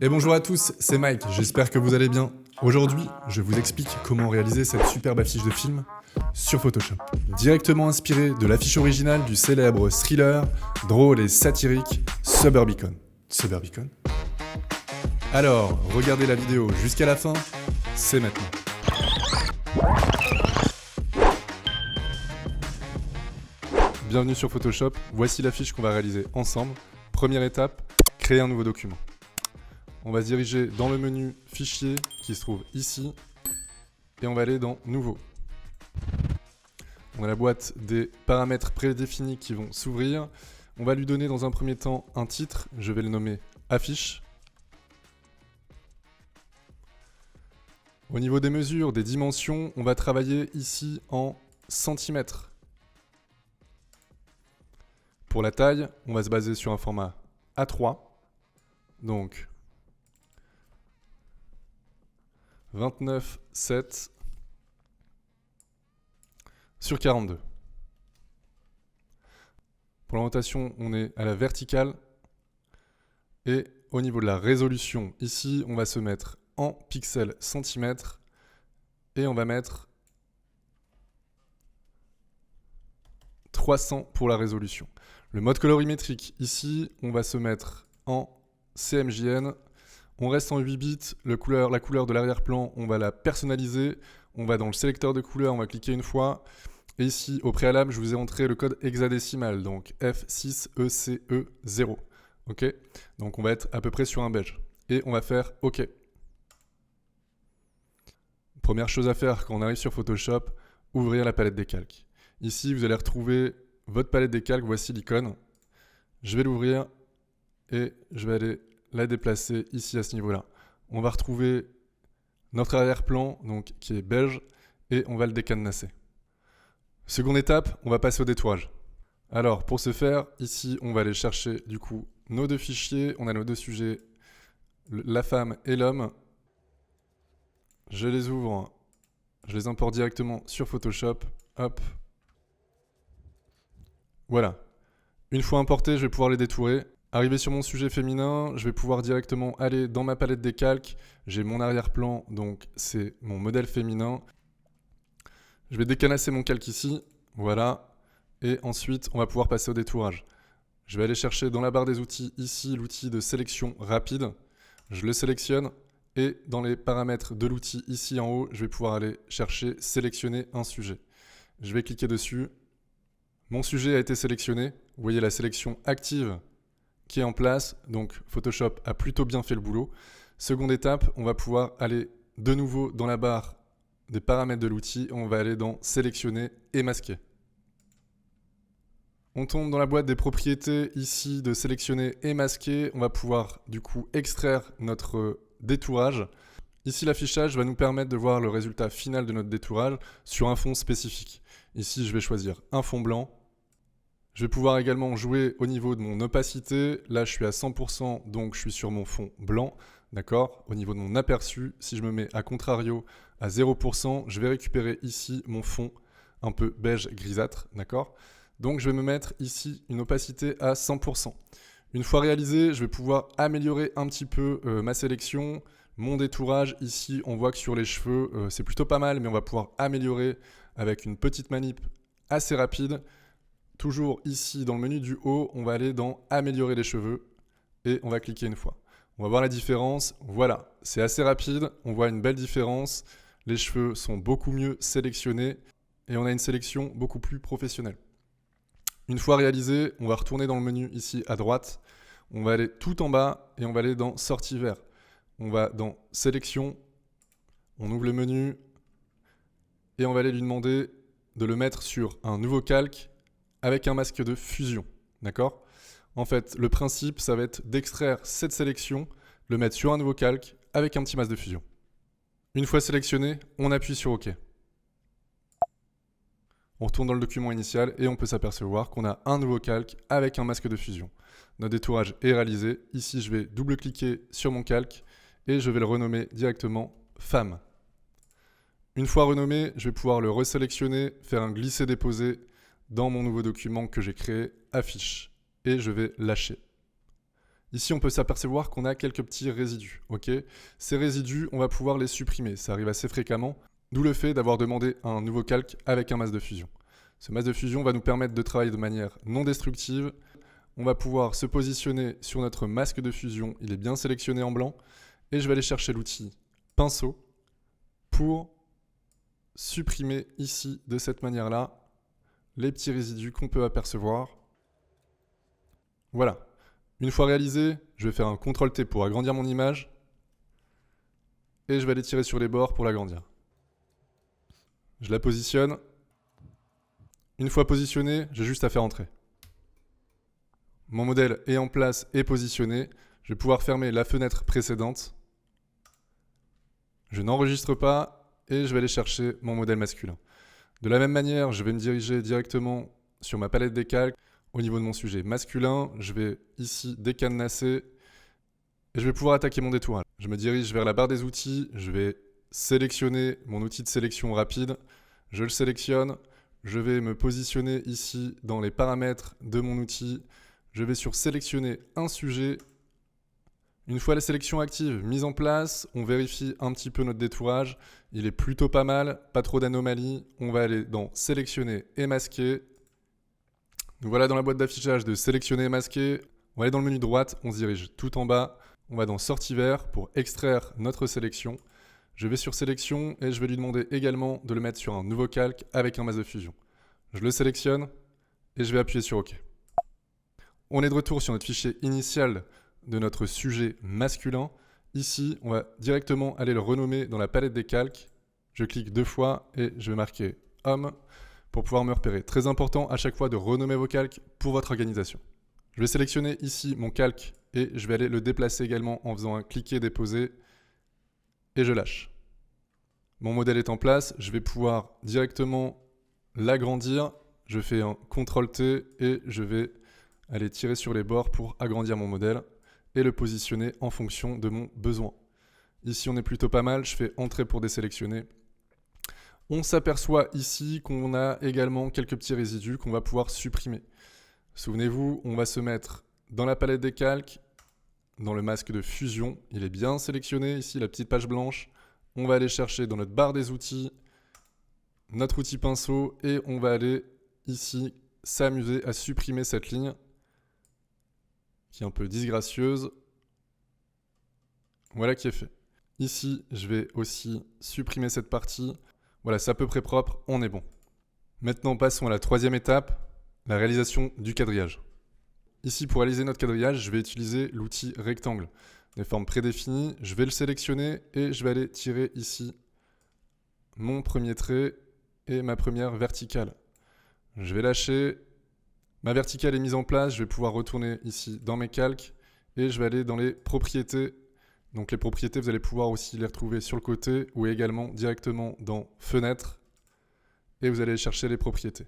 Et bonjour à tous, c'est Mike, j'espère que vous allez bien. Aujourd'hui, je vous explique comment réaliser cette superbe affiche de film sur Photoshop. Directement inspirée de l'affiche originale du célèbre thriller, drôle et satirique Suburbicon. Suburbicon ? Alors, regardez la vidéo jusqu'à la fin, c'est maintenant. Bienvenue sur Photoshop, voici l'affiche qu'on va réaliser ensemble. Première étape, créer un nouveau document. On va se diriger dans le menu Fichier qui se trouve ici et on va aller dans Nouveau. On a la boîte des paramètres prédéfinis qui vont s'ouvrir. On va lui donner dans un premier temps un titre, je vais le nommer Affiche. Au niveau des mesures, des dimensions, on va travailler ici en centimètres. Pour la taille, on va se baser sur un format A3, donc 29,7 sur 42. Pour l'orientation, on est à la verticale. Et au niveau de la résolution, ici, on va se mettre en pixels centimètres et on va mettre 300 pour la résolution. Le mode colorimétrique, ici, on va se mettre en CMJN. On reste en 8 bits, la couleur de l'arrière-plan, on va la personnaliser. On va dans le sélecteur de couleurs, on va cliquer une fois. Et ici, au préalable, je vous ai montré le code hexadécimal, donc F6ECE0. OK ? Donc on va être à peu près sur un beige. Et on va faire OK. Première chose à faire quand on arrive sur Photoshop, ouvrir la palette des calques. Ici, vous allez retrouver votre palette des calques, voici l'icône. Je vais l'ouvrir et je vais aller la déplacer ici à ce niveau-là. On va retrouver notre arrière-plan, donc qui est beige, et on va le décadenasser. Seconde étape, on va passer au détourage. Alors, pour ce faire, ici, on va aller chercher du coup nos deux fichiers. On a nos deux sujets, la femme et l'homme. Je les ouvre, je les importe directement sur Photoshop. Hop. Voilà. Une fois importés, je vais pouvoir les détourer. Arrivé sur mon sujet féminin, je vais pouvoir directement aller dans ma palette des calques. J'ai mon arrière-plan, donc c'est mon modèle féminin. Je vais décanasser mon calque ici, voilà. Et ensuite, on va pouvoir passer au détourage. Je vais aller chercher dans la barre des outils, ici, l'outil de sélection rapide. Je le sélectionne et dans les paramètres de l'outil, ici en haut, je vais pouvoir aller chercher sélectionner un sujet. Je vais cliquer dessus. Mon sujet a été sélectionné. Vous voyez la sélection active qui est en place, donc Photoshop a plutôt bien fait le boulot. Seconde étape, on va pouvoir aller de nouveau dans la barre des paramètres de l'outil, on va aller dans sélectionner et masquer. On tombe dans la boîte des propriétés ici de sélectionner et masquer, on va pouvoir du coup extraire notre détourage. Ici l'affichage va nous permettre de voir le résultat final de notre détourage sur un fond spécifique. Ici je vais choisir un fond blanc. Je vais pouvoir également jouer au niveau de mon opacité. Là, je suis à 100%, donc je suis sur mon fond blanc. D'accord ? Au niveau de mon aperçu, si je me mets à contrario à 0%, je vais récupérer ici mon fond un peu beige grisâtre. D'accord ? Donc, je vais me mettre ici une opacité à 100%. Une fois réalisé, je vais pouvoir améliorer un petit peu ma sélection, mon détourage. Ici, on voit que sur les cheveux, c'est plutôt pas mal, mais on va pouvoir améliorer avec une petite manip assez rapide. Toujours ici, dans le menu du haut, on va aller dans « Améliorer les cheveux » et on va cliquer une fois. On va voir la différence. Voilà, c'est assez rapide. On voit une belle différence. Les cheveux sont beaucoup mieux sélectionnés et on a une sélection beaucoup plus professionnelle. Une fois réalisé, on va retourner dans le menu ici à droite. On va aller tout en bas et on va aller dans « Sortie vert ». On va dans « Sélection ». On ouvre le menu et on va aller lui demander de le mettre sur un nouveau calque avec un masque de fusion, d'accord ? En fait, le principe, ça va être d'extraire cette sélection, le mettre sur un nouveau calque avec un petit masque de fusion. Une fois sélectionné, on appuie sur OK. On retourne dans le document initial et on peut s'apercevoir qu'on a un nouveau calque avec un masque de fusion. Notre détourage est réalisé. Ici, je vais double-cliquer sur mon calque et je vais le renommer directement femme. Une fois renommé, je vais pouvoir le resélectionner, faire un glisser-déposer dans mon nouveau document que j'ai créé, affiche, et je vais lâcher. Ici, on peut s'apercevoir qu'on a quelques petits résidus. Ok, ces résidus, on va pouvoir les supprimer. Ça arrive assez fréquemment, d'où le fait d'avoir demandé un nouveau calque avec un masque de fusion. Ce masque de fusion va nous permettre de travailler de manière non destructive. On va pouvoir se positionner sur notre masque de fusion. Il est bien sélectionné en blanc. Et je vais aller chercher l'outil pinceau pour supprimer ici, de cette manière-là, les petits résidus qu'on peut apercevoir. Voilà. Une fois réalisé, je vais faire un CTRL-T pour agrandir mon image. Et je vais aller tirer sur les bords pour l'agrandir. Je la positionne. Une fois positionnée, j'ai juste à faire entrer. Mon modèle est en place et positionné. Je vais pouvoir fermer la fenêtre précédente. Je n'enregistre pas et je vais aller chercher mon modèle masculin. De la même manière, je vais me diriger directement sur ma palette des calques. Au niveau de mon sujet masculin, je vais ici décadenasser et je vais pouvoir attaquer mon détourage. Je me dirige vers la barre des outils, je vais sélectionner mon outil de sélection rapide, je le sélectionne, je vais me positionner ici dans les paramètres de mon outil, je vais sur sélectionner un sujet. Une fois la sélection active mise en place, on vérifie un petit peu notre détourage, il est plutôt pas mal, pas trop d'anomalies, on va aller dans sélectionner et masquer. Nous voilà dans la boîte d'affichage de sélectionner et masquer. On va aller dans le menu droite, on se dirige tout en bas. On va dans sortie vert pour extraire notre sélection. Je vais sur sélection et je vais lui demander également de le mettre sur un nouveau calque avec un masque de fusion. Je le sélectionne et je vais appuyer sur OK. On est de retour sur notre fichier initial de notre sujet masculin. Ici, on va directement aller le renommer dans la palette des calques. Je clique 2 fois et je vais marquer homme pour pouvoir me repérer. Très important à chaque fois de renommer vos calques pour votre organisation. Je vais sélectionner ici mon calque et je vais aller le déplacer également en faisant un cliquer-déposer et je lâche. Mon modèle est en place, je vais pouvoir directement l'agrandir. Je fais un CTRL-T et je vais aller tirer sur les bords pour agrandir mon modèle et le positionner en fonction de mon besoin. Ici, on est plutôt pas mal. Je fais Entrée pour désélectionner. On s'aperçoit ici qu'on a également quelques petits résidus qu'on va pouvoir supprimer. Souvenez-vous, on va se mettre dans la palette des calques, dans le masque de fusion. Il est bien sélectionné ici, la petite page blanche. On va aller chercher dans notre barre des outils notre outil pinceau et on va aller ici s'amuser à supprimer cette ligne qui est un peu disgracieuse. Voilà qui est fait. Ici, je vais aussi supprimer cette partie. Voilà, c'est à peu près propre, on est bon. Maintenant, passons à la troisième étape, la réalisation du quadrillage. Ici, pour réaliser notre quadrillage, je vais utiliser l'outil rectangle. Des formes prédéfinies, je vais le sélectionner et je vais aller tirer ici mon premier trait et ma première verticale. Je vais lâcher, ma verticale est mise en place, je vais pouvoir retourner ici dans mes calques et je vais aller dans les propriétés. Donc les propriétés, vous allez pouvoir aussi les retrouver sur le côté ou également directement dans Fenêtre et vous allez chercher les propriétés.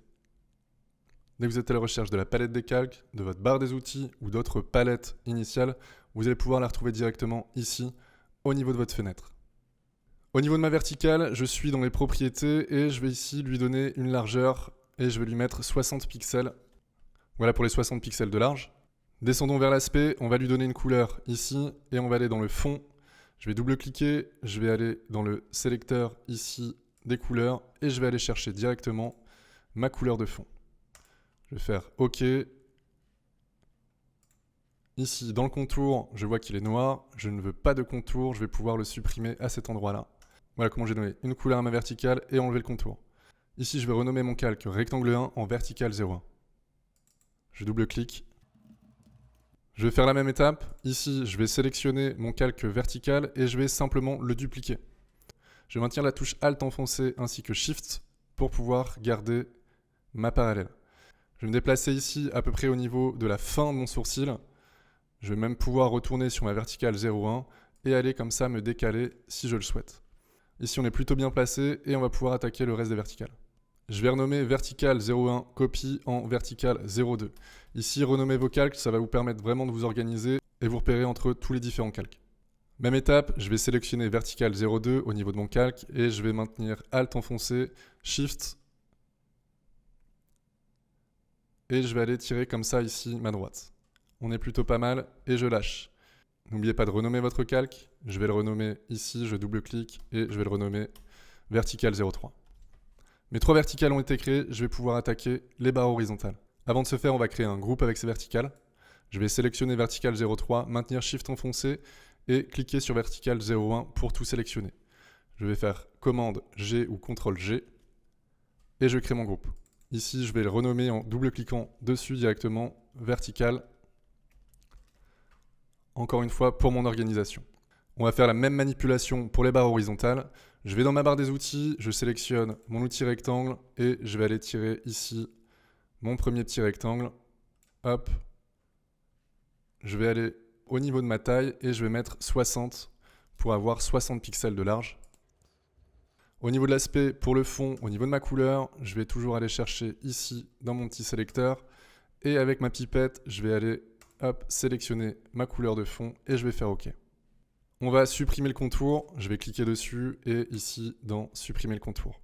Dès que vous êtes à la recherche de la palette des calques, de votre barre des outils ou d'autres palettes initiales, vous allez pouvoir la retrouver directement ici au niveau de votre fenêtre. Au niveau de ma verticale, je suis dans les propriétés et je vais ici lui donner une largeur et je vais lui mettre 60 pixels. Voilà pour les 60 pixels de large. Descendons vers l'aspect, on va lui donner une couleur ici et on va aller dans le fond. Je vais double-cliquer, je vais aller dans le sélecteur ici des couleurs et je vais aller chercher directement ma couleur de fond. Je vais faire OK. Ici, dans le contour, je vois qu'il est noir. Je ne veux pas de contour, je vais pouvoir le supprimer à cet endroit-là. Voilà comment j'ai donné une couleur à ma verticale et enlever le contour. Ici, je vais renommer mon calque rectangle 1 en verticale 01. Je double-clique. Je vais faire la même étape. Ici, je vais sélectionner mon calque vertical et je vais simplement le dupliquer. Je vais maintenir la touche Alt enfoncée ainsi que Shift pour pouvoir garder ma parallèle. Je vais me déplacer ici à peu près au niveau de la fin de mon sourcil. Je vais même pouvoir retourner sur ma verticale 01 et aller comme ça me décaler si je le souhaite. Ici, on est plutôt bien placé et on va pouvoir attaquer le reste des verticales. Je vais renommer verticale 01 copie en verticale 02. Ici, renommer vos calques, ça va vous permettre vraiment de vous organiser et vous repérer entre tous les différents calques. Même étape, je vais sélectionner verticale 02 au niveau de mon calque et je vais maintenir Alt enfoncé, Shift et je vais aller tirer comme ça ici ma droite. On est plutôt pas mal et je lâche. N'oubliez pas de renommer votre calque. Je vais le renommer ici, je double-clique et je vais le renommer vertical 03. Mes 3 verticales ont été créées, je vais pouvoir attaquer les barres horizontales. Avant de ce faire, on va créer un groupe avec ces verticales. Je vais sélectionner vertical 03, maintenir Shift enfoncé et cliquer sur vertical 01 pour tout sélectionner. Je vais faire commande G ou CTRL G et je crée mon groupe. Ici, je vais le renommer en double-cliquant dessus directement vertical. Encore une fois, pour mon organisation. On va faire la même manipulation pour les barres horizontales. Je vais dans ma barre des outils, je sélectionne mon outil rectangle et je vais aller tirer ici mon premier petit rectangle. Hop. Je vais aller au niveau de ma taille et je vais mettre 60 pour avoir 60 pixels de large. Au niveau de l'aspect, pour le fond, au niveau de ma couleur, je vais toujours aller chercher ici dans mon petit sélecteur et avec ma pipette, je vais aller sélectionner ma couleur de fond et je vais faire OK. On va supprimer le contour, je vais cliquer dessus et ici dans supprimer le contour.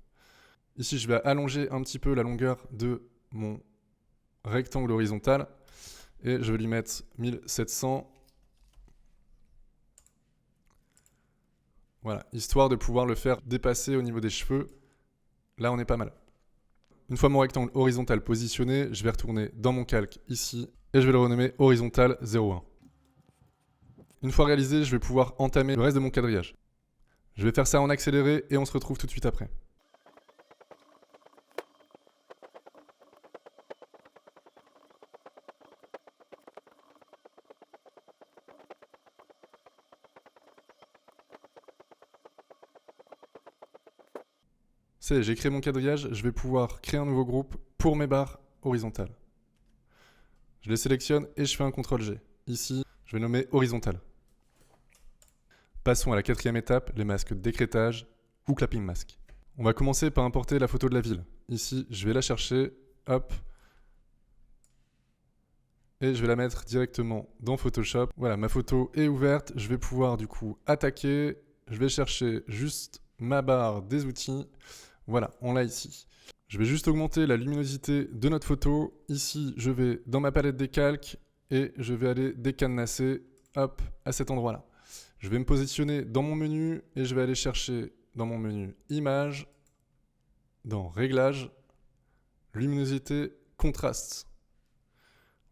Ici, je vais allonger un petit peu la longueur de mon rectangle horizontal et je vais lui mettre 1700. Voilà, histoire de pouvoir le faire dépasser au niveau des cheveux. Là, on est pas mal. Une fois mon rectangle horizontal positionné, je vais retourner dans mon calque ici et je vais le renommer horizontal 01. Une fois réalisé, je vais pouvoir entamer le reste de mon quadrillage. Je vais faire ça en accéléré et on se retrouve tout de suite après. C'est, j'ai créé mon quadrillage, je vais pouvoir créer un nouveau groupe pour mes barres horizontales. Je les sélectionne et je fais un CTRL G. Ici, je vais nommer horizontal. Passons à la 4e étape, les masques de décrétage ou clapping mask. On va commencer par importer la photo de la ville. Ici, je vais la chercher, hop, et je vais la mettre directement dans Photoshop. Voilà, ma photo est ouverte, je vais pouvoir du coup attaquer. Je vais chercher juste ma barre des outils. Voilà, on l'a ici. Je vais juste augmenter la luminosité de notre photo. Ici, je vais dans ma palette des calques et je vais aller décadenasser, hop, à cet endroit-là. Je vais me positionner dans mon menu et je vais aller chercher dans mon menu Images, dans Réglages, Luminosité, Contraste.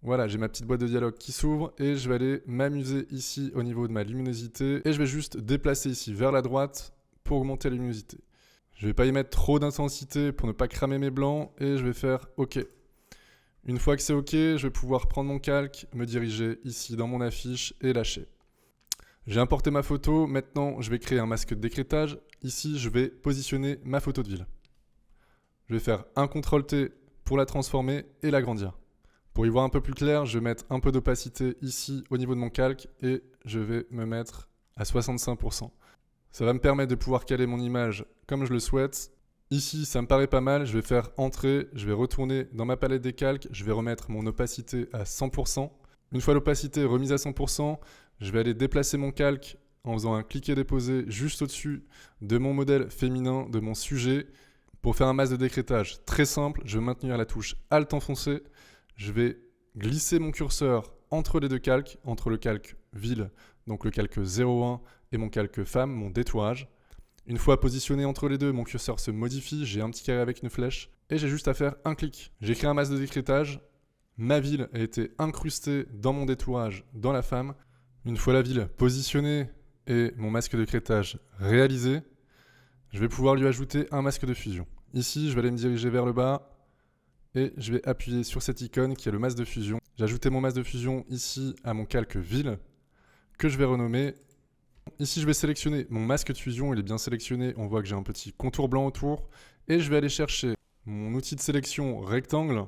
Voilà, j'ai ma petite boîte de dialogue qui s'ouvre et je vais aller m'amuser ici au niveau de ma luminosité et je vais juste déplacer ici vers la droite pour augmenter la luminosité. Je ne vais pas y mettre trop d'intensité pour ne pas cramer mes blancs et je vais faire OK. Une fois que c'est OK, je vais pouvoir prendre mon calque, me diriger ici dans mon affiche et lâcher. J'ai importé ma photo, maintenant je vais créer un masque de décrétage. Ici, je vais positionner ma photo de ville. Je vais faire un CTRL-T pour la transformer et l'agrandir. Pour y voir un peu plus clair, je vais mettre un peu d'opacité ici au niveau de mon calque et je vais me mettre à 65%. Ça va me permettre de pouvoir caler mon image comme je le souhaite. Ici, ça me paraît pas mal, je vais faire Entrée, je vais retourner dans ma palette des calques, je vais remettre mon opacité à 100%. Une fois l'opacité remise à 100%, je vais aller déplacer mon calque en faisant un cliquer-déposer juste au-dessus de mon modèle féminin, de mon sujet. Pour faire un masque de décrétage très simple, je vais maintenir la touche Alt enfoncé. Je vais glisser mon curseur entre les deux calques, entre le calque ville, donc le calque 01 et mon calque femme, mon détourage. Une fois positionné entre les deux, mon curseur se modifie, j'ai un petit carré avec une flèche et j'ai juste à faire un clic. J'ai créé un masque de décrétage, ma ville a été incrustée dans mon détourage, dans la femme. Une fois la ville positionnée et mon masque de décrétage réalisé, je vais pouvoir lui ajouter un masque de fusion. Ici, je vais aller me diriger vers le bas et je vais appuyer sur cette icône qui est le masque de fusion. J'ai ajouté mon masque de fusion ici à mon calque ville que je vais renommer. Ici, je vais sélectionner mon masque de fusion, il est bien sélectionné, on voit que j'ai un petit contour blanc autour. Et je vais aller chercher mon outil de sélection rectangle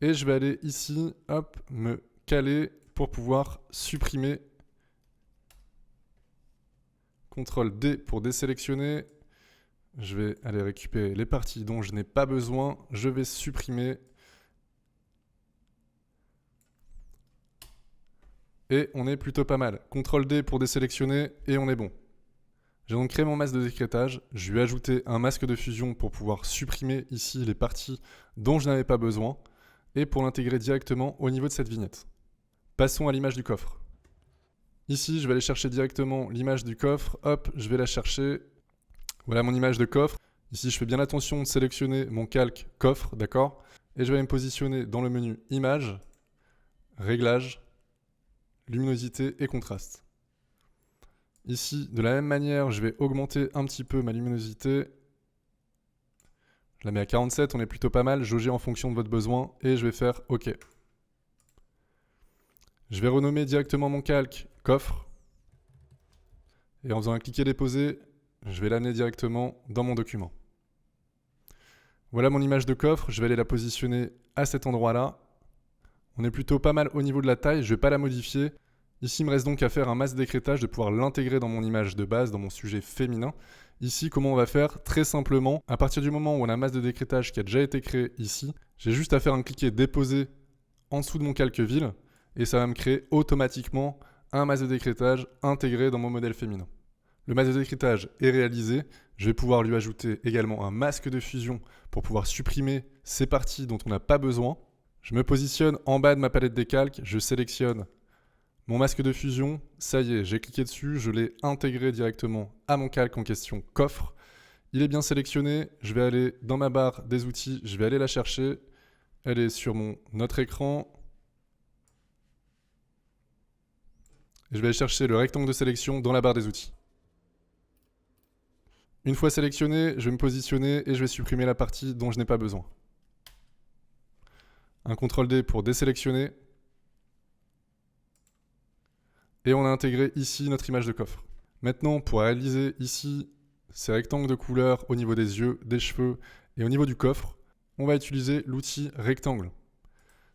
et je vais aller ici, hop, me caler pour pouvoir supprimer. CTRL D pour désélectionner. Je vais aller récupérer les parties dont je n'ai pas besoin. Je vais supprimer. Et on est plutôt pas mal. CTRL D pour désélectionner et on est bon. J'ai donc créé mon masque de décrétage. Je lui ai ajouté un masque de fusion pour pouvoir supprimer ici les parties dont je n'avais pas besoin et pour l'intégrer directement au niveau de cette vignette. Passons à l'image du coffre. Ici, je vais aller chercher directement l'image du coffre. Hop, je vais la chercher. Voilà mon image de coffre. Ici, je fais bien attention de sélectionner mon calque coffre, d'accord? Et je vais me positionner dans le menu Images, Réglages, Luminosité et Contraste. Ici, de la même manière, je vais augmenter un petit peu ma luminosité. Je la mets à 47, on est plutôt pas mal. Jaugez en fonction de votre besoin et je vais faire OK. Je vais renommer directement mon calque coffre. Et en faisant un cliquer-déposer, je vais l'amener directement dans mon document. Voilà mon image de coffre, je vais aller la positionner à cet endroit-là. On est plutôt pas mal au niveau de la taille, je ne vais pas la modifier. Ici, il me reste donc à faire un masque d'écrêtage, de pouvoir l'intégrer dans mon image de base, dans mon sujet féminin. Ici, comment on va faire? Très simplement, à partir du moment où on a un masque de décrétage qui a déjà été créé ici, j'ai juste à faire un cliquer-déposer en dessous de mon calque ville, et ça va me créer automatiquement un masque de décrétage intégré dans mon modèle féminin. Le masque de décrétage est réalisé. Je vais pouvoir lui ajouter également un masque de fusion pour pouvoir supprimer ces parties dont on n'a pas besoin. Je me positionne en bas de ma palette des calques, je sélectionne mon masque de fusion. Ça y est, j'ai cliqué dessus, je l'ai intégré directement à mon calque en question coffre. Il est bien sélectionné, je vais aller dans ma barre des outils, je vais aller la chercher. Elle est sur mon autre écran. Et je vais aller chercher le rectangle de sélection dans la barre des outils. Une fois sélectionné, je vais me positionner et je vais supprimer la partie dont je n'ai pas besoin. Un CTRL-D pour désélectionner. Et on a intégré ici notre image de coffre. Maintenant, pour réaliser ici ces rectangles de couleur au niveau des yeux, des cheveux et au niveau du coffre, on va utiliser l'outil rectangle.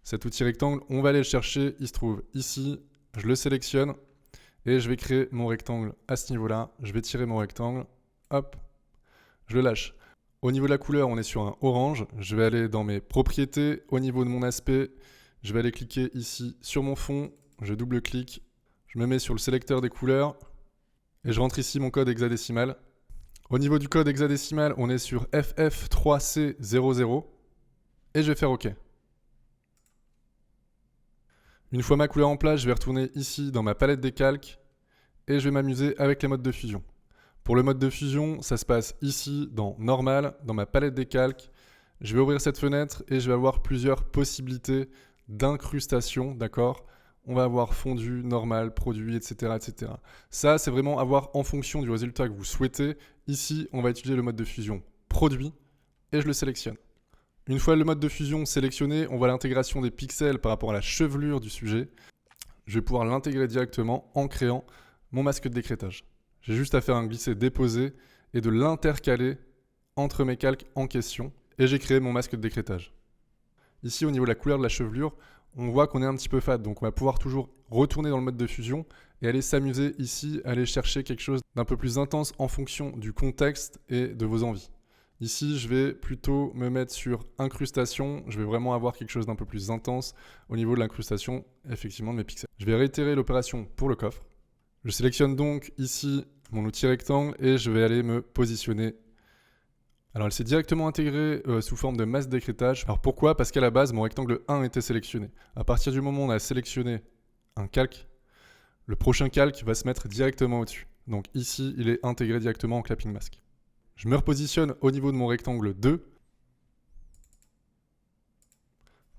Cet outil rectangle, on va aller le chercher, il se trouve ici, je le sélectionne et je vais créer mon rectangle à ce niveau-là. Je vais tirer mon rectangle. Hop, je le lâche. Au niveau de la couleur, on est sur un orange. Je vais aller dans mes propriétés. Au niveau de mon aspect, je vais aller cliquer ici sur mon fond. Je double-clique. Je me mets sur le sélecteur des couleurs. Et je rentre ici mon code hexadécimal. Au niveau du code hexadécimal, on est sur FF3C00. Et je vais faire OK. Une fois ma couleur en place, je vais retourner ici dans ma palette des calques. Et je vais m'amuser avec les modes de fusion. Pour le mode de fusion, ça se passe ici dans Normal, dans ma palette des calques. Je vais ouvrir cette fenêtre et je vais avoir plusieurs possibilités d'incrustation, d'accord? On va avoir fondu, normal, produit, etc., etc. Ça, c'est vraiment à voir en fonction du résultat que vous souhaitez. Ici, on va utiliser le mode de fusion produit et je le sélectionne. Une fois le mode de fusion sélectionné, on voit l'intégration des pixels par rapport à la chevelure du sujet. Je vais pouvoir l'intégrer directement en créant mon masque de décrétage. J'ai juste à faire un glisser-déposer et de l'intercaler entre mes calques en question. Et j'ai créé mon masque de décrétage. Ici, au niveau de la couleur de la chevelure, on voit qu'on est un petit peu fade. Donc on va pouvoir toujours retourner dans le mode de fusion et aller s'amuser ici, aller chercher quelque chose d'un peu plus intense en fonction du contexte et de vos envies. Ici, je vais plutôt me mettre sur incrustation. Je vais vraiment avoir quelque chose d'un peu plus intense au niveau de l'incrustation, effectivement, de mes pixels. Je vais réitérer l'opération pour le coffre. Je sélectionne donc ici mon outil rectangle et je vais aller me positionner. Alors elle s'est directement intégrée sous forme de masque d'écrêtage. Alors pourquoi? Parce qu'à la base, mon rectangle 1 était sélectionné. À partir du moment où on a sélectionné un calque, le prochain calque va se mettre directement au-dessus. Donc ici, il est intégré directement en clapping mask. Je me repositionne au niveau de mon rectangle 2,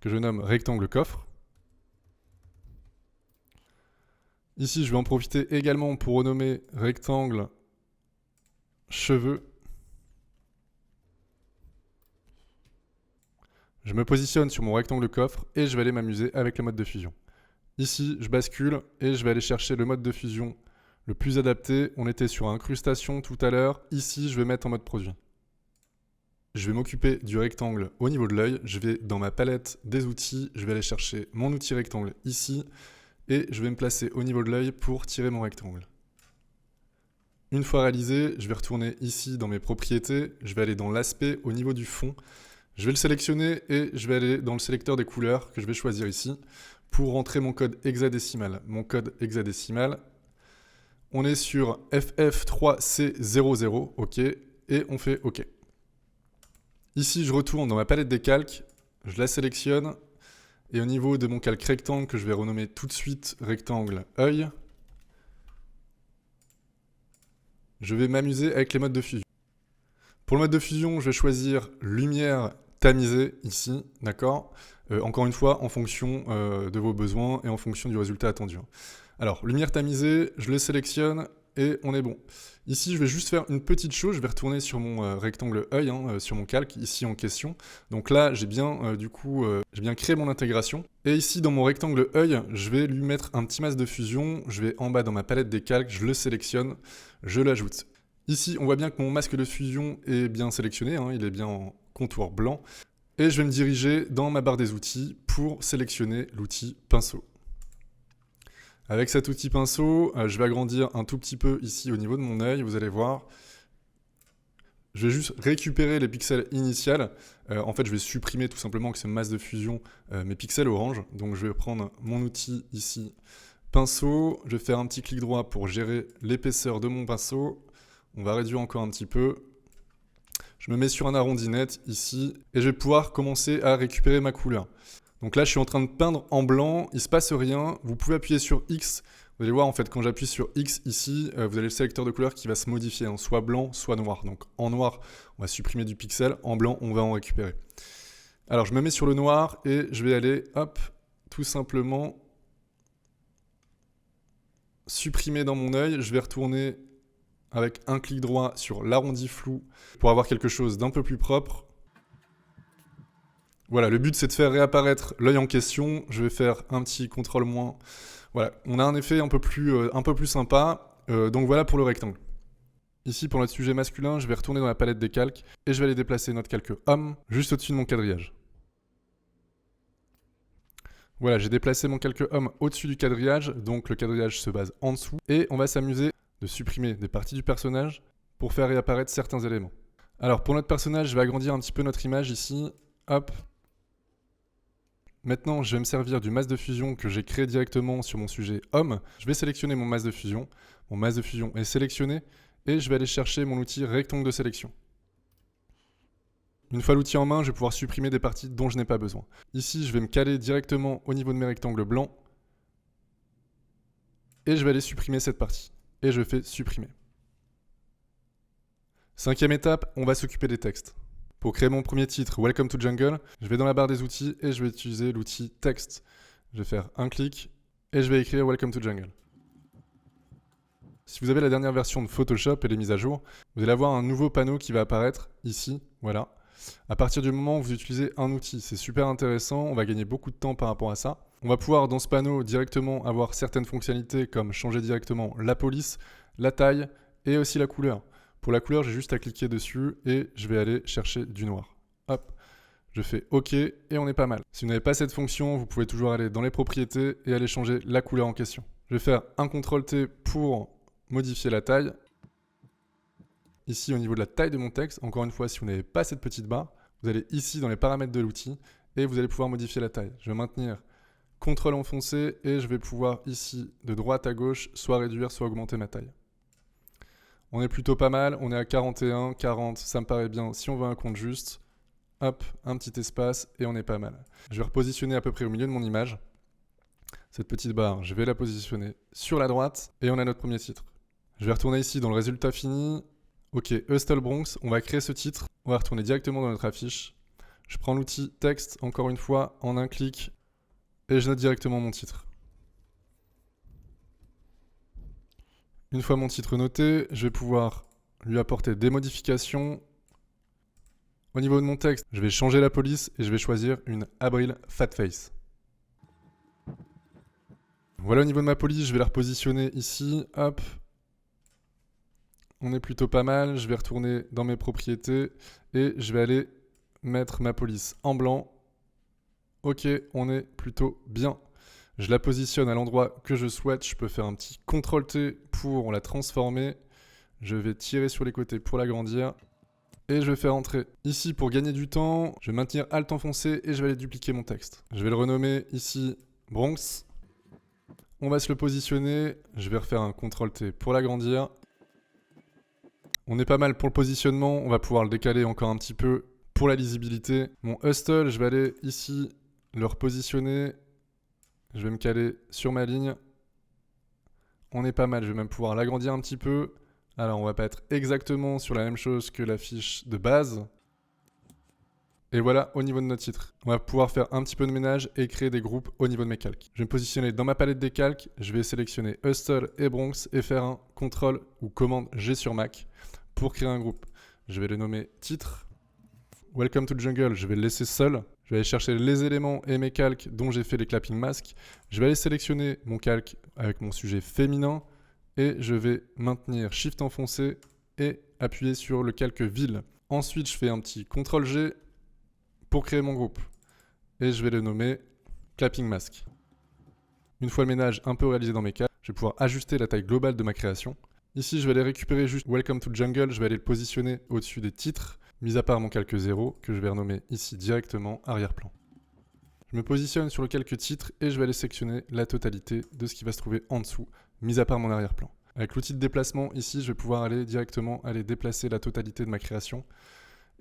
que je nomme rectangle coffre. Ici, je vais en profiter également pour renommer rectangle cheveux. Je me positionne sur mon rectangle coffre et je vais aller m'amuser avec le mode de fusion. Ici, je bascule et je vais aller chercher le mode de fusion le plus adapté. On était sur incrustation tout à l'heure. Ici, je vais mettre en mode produit. Je vais m'occuper du rectangle au niveau de l'œil. Je vais dans ma palette des outils. Je vais aller chercher mon outil rectangle ici. Et je vais me placer au niveau de l'œil pour tirer mon rectangle. Une fois réalisé, je vais retourner ici dans mes propriétés. Je vais aller dans l'aspect au niveau du fond. Je vais le sélectionner et je vais aller dans le sélecteur des couleurs que je vais choisir ici pour rentrer mon code hexadécimal. Mon code hexadécimal, on est sur FF3C00, OK, et on fait OK. Ici, je retourne dans ma palette des calques, je la sélectionne Et au niveau de mon calque rectangle, que je vais renommer tout de suite rectangle œil, je vais m'amuser avec les modes de fusion. Pour le mode de fusion, je vais choisir lumière tamisée ici, d'accord? Encore une fois, en fonction de vos besoins et en fonction du résultat attendu. Alors, lumière tamisée, je le sélectionne et on est bon. Ici, je vais juste faire une petite chose, je vais retourner sur mon rectangle œil, sur mon calque, ici en question. Donc là, j'ai bien, j'ai bien créé mon intégration. Et ici, dans mon rectangle œil, je vais lui mettre un petit masque de fusion. Je vais en bas dans ma palette des calques, je le sélectionne, je l'ajoute. Ici, on voit bien que mon masque de fusion est bien sélectionné, il est bien en contour blanc. Et je vais me diriger dans ma barre des outils pour sélectionner l'outil pinceau. Avec cet outil pinceau, je vais agrandir un tout petit peu ici au niveau de mon œil, vous allez voir. Je vais juste récupérer les pixels initiaux. En fait, je vais supprimer tout simplement avec ce masque de fusion mes pixels orange. Donc je vais prendre mon outil ici, pinceau. Je vais faire un petit clic droit pour gérer l'épaisseur de mon pinceau. On va réduire encore un petit peu. Je me mets sur un arrondi net ici et je vais pouvoir commencer à récupérer ma couleur. Donc là, je suis en train de peindre en blanc, il ne se passe rien. Vous pouvez appuyer sur X. Vous allez voir, en fait, quand j'appuie sur X ici, vous avez le sélecteur de couleur qui va se modifier, soit blanc, soit noir. Donc en noir, on va supprimer du pixel. En blanc, on va en récupérer. Alors, je me mets sur le noir et je vais aller, hop, tout simplement supprimer dans mon œil. Je vais retourner avec un clic droit sur l'arrondi flou pour avoir quelque chose d'un peu plus propre. Voilà, le but c'est de faire réapparaître l'œil en question. Je vais faire un petit contrôle moins. Voilà, on a un effet un peu plus sympa. Donc voilà pour le rectangle. Ici pour notre sujet masculin, je vais retourner dans la palette des calques et je vais aller déplacer notre calque homme juste au-dessus de mon quadrillage. Voilà, j'ai déplacé mon calque homme au-dessus du quadrillage, donc le quadrillage se base en dessous. Et on va s'amuser de supprimer des parties du personnage pour faire réapparaître certains éléments. Alors pour notre personnage, je vais agrandir un petit peu notre image ici. Hop. Maintenant, je vais me servir du masque de fusion que j'ai créé directement sur mon sujet homme. Je vais sélectionner mon masque de fusion. Mon masque de fusion est sélectionné et je vais aller chercher mon outil rectangle de sélection. Une fois l'outil en main, je vais pouvoir supprimer des parties dont je n'ai pas besoin. Ici, je vais me caler directement au niveau de mes rectangles blancs et je vais aller supprimer cette partie. Et je fais supprimer. Cinquième étape, on va s'occuper des textes. Pour créer mon premier titre, Welcome to Jungle, je vais dans la barre des outils et je vais utiliser l'outil texte. Je vais faire un clic et je vais écrire Welcome to Jungle. Si vous avez la dernière version de Photoshop et les mises à jour, vous allez avoir un nouveau panneau qui va apparaître ici, voilà. À partir du moment où vous utilisez un outil, c'est super intéressant, on va gagner beaucoup de temps par rapport à ça. On va pouvoir dans ce panneau directement avoir certaines fonctionnalités comme changer directement la police, la taille et aussi la couleur. Pour la couleur, j'ai juste à cliquer dessus et je vais aller chercher du noir. Hop, je fais OK et on est pas mal. Si vous n'avez pas cette fonction, vous pouvez toujours aller dans les propriétés et aller changer la couleur en question. Je vais faire un CTRL-T pour modifier la taille. Ici, au niveau de la taille de mon texte, encore une fois, si vous n'avez pas cette petite barre, vous allez ici dans les paramètres de l'outil et vous allez pouvoir modifier la taille. Je vais maintenir CTRL enfoncé et je vais pouvoir ici, de droite à gauche, soit réduire, soit augmenter ma taille. On est plutôt pas mal, on est à 41, 40, ça me paraît bien. Si on veut un compte juste, hop, un petit espace et on est pas mal. Je vais repositionner à peu près au milieu de mon image. Cette petite barre, je vais la positionner sur la droite et on a notre premier titre. Je vais retourner ici dans le résultat fini. Ok, Hustle Bronx, on va créer ce titre. On va retourner directement dans notre affiche. Je prends l'outil texte, encore une fois, en un clic et je note directement mon titre. Une fois mon titre noté, je vais pouvoir lui apporter des modifications. Au niveau de mon texte, je vais changer la police et je vais choisir une Abril Fatface. Voilà au niveau de ma police, je vais la repositionner ici. Hop. On est plutôt pas mal. Je vais retourner dans mes propriétés et je vais aller mettre ma police en blanc. Ok, on est plutôt bien. Je la positionne à l'endroit que je souhaite. Je peux faire un petit CTRL-T pour la transformer. Je vais tirer sur les côtés pour l'agrandir. Et je vais faire entrer. Ici, pour gagner du temps, je vais maintenir Alt enfoncé et je vais aller dupliquer mon texte. Je vais le renommer ici Bronx. On va se le positionner. Je vais refaire un CTRL-T pour l'agrandir. On est pas mal pour le positionnement. On va pouvoir le décaler encore un petit peu pour la lisibilité. Mon Hustle, je vais aller ici le repositionner. Je vais me caler sur ma ligne. On est pas mal, je vais même pouvoir l'agrandir un petit peu. Alors on va pas être exactement sur la même chose que la fiche de base. Et voilà au niveau de notre titre. On va pouvoir faire un petit peu de ménage et créer des groupes au niveau de mes calques. Je vais me positionner dans ma palette des calques, je vais sélectionner Hustle et Bronx et faire un CTRL ou commande G sur Mac pour créer un groupe. Je vais le nommer titre. Welcome to Jungle, je vais le laisser seul. Je vais aller chercher les éléments et mes calques dont j'ai fait les clapping masks. Je vais aller sélectionner mon calque avec mon sujet féminin et je vais maintenir Shift enfoncé et appuyer sur le calque ville. Ensuite, je fais un petit CTRL G pour créer mon groupe. Et je vais le nommer clapping mask. Une fois le ménage un peu réalisé dans mes calques, je vais pouvoir ajuster la taille globale de ma création. Ici, je vais aller récupérer juste Welcome to Jungle, je vais aller le positionner au-dessus des titres, mis à part mon calque 0, que je vais renommer ici directement arrière-plan. Je me positionne sur le calque titre et je vais aller sélectionner la totalité de ce qui va se trouver en dessous, mis à part mon arrière-plan. Avec l'outil de déplacement, ici, je vais pouvoir aller directement déplacer la totalité de ma création.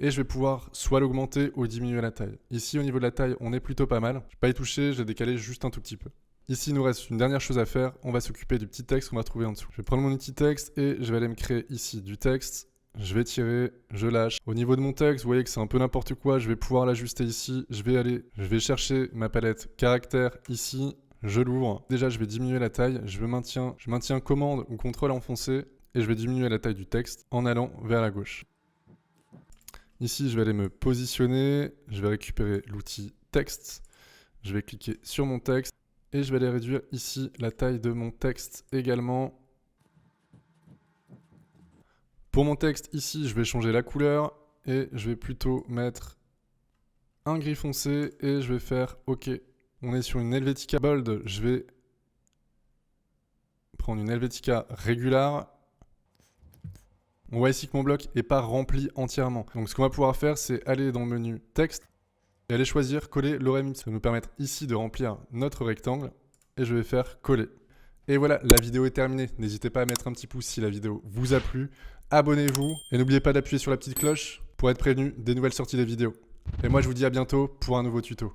Et je vais pouvoir soit l'augmenter ou diminuer la taille. Ici, au niveau de la taille, on est plutôt pas mal. Je ne vais pas y toucher, je l'ai décalé juste un tout petit peu. Ici, il nous reste une dernière chose à faire. On va s'occuper du petit texte qu'on va trouver en dessous. Je vais prendre mon outil texte et je vais aller me créer ici du texte. Je vais tirer, je lâche. Au niveau de mon texte, vous voyez que c'est un peu n'importe quoi. Je vais pouvoir l'ajuster ici. Je vais chercher ma palette caractère ici. Je l'ouvre. Déjà, je vais diminuer la taille. Je maintiens commande ou contrôle enfoncé et je vais diminuer la taille du texte en allant vers la gauche. Ici, je vais aller me positionner, je vais récupérer l'outil texte, je vais cliquer sur mon texte et je vais aller réduire ici la taille de mon texte également. Pour mon texte, ici, je vais changer la couleur et je vais plutôt mettre un gris foncé et je vais faire OK. On est sur une Helvetica Bold, je vais prendre une Helvetica Regular. On voit ici que mon bloc n'est pas rempli entièrement. Donc ce qu'on va pouvoir faire, c'est aller dans le menu texte et aller choisir coller lorem ipsum. Ça va nous permettre ici de remplir notre rectangle et je vais faire coller. Et voilà, la vidéo est terminée. N'hésitez pas à mettre un petit pouce si la vidéo vous a plu. Abonnez-vous et n'oubliez pas d'appuyer sur la petite cloche pour être prévenu des nouvelles sorties des vidéos. Et moi je vous dis à bientôt pour un nouveau tuto.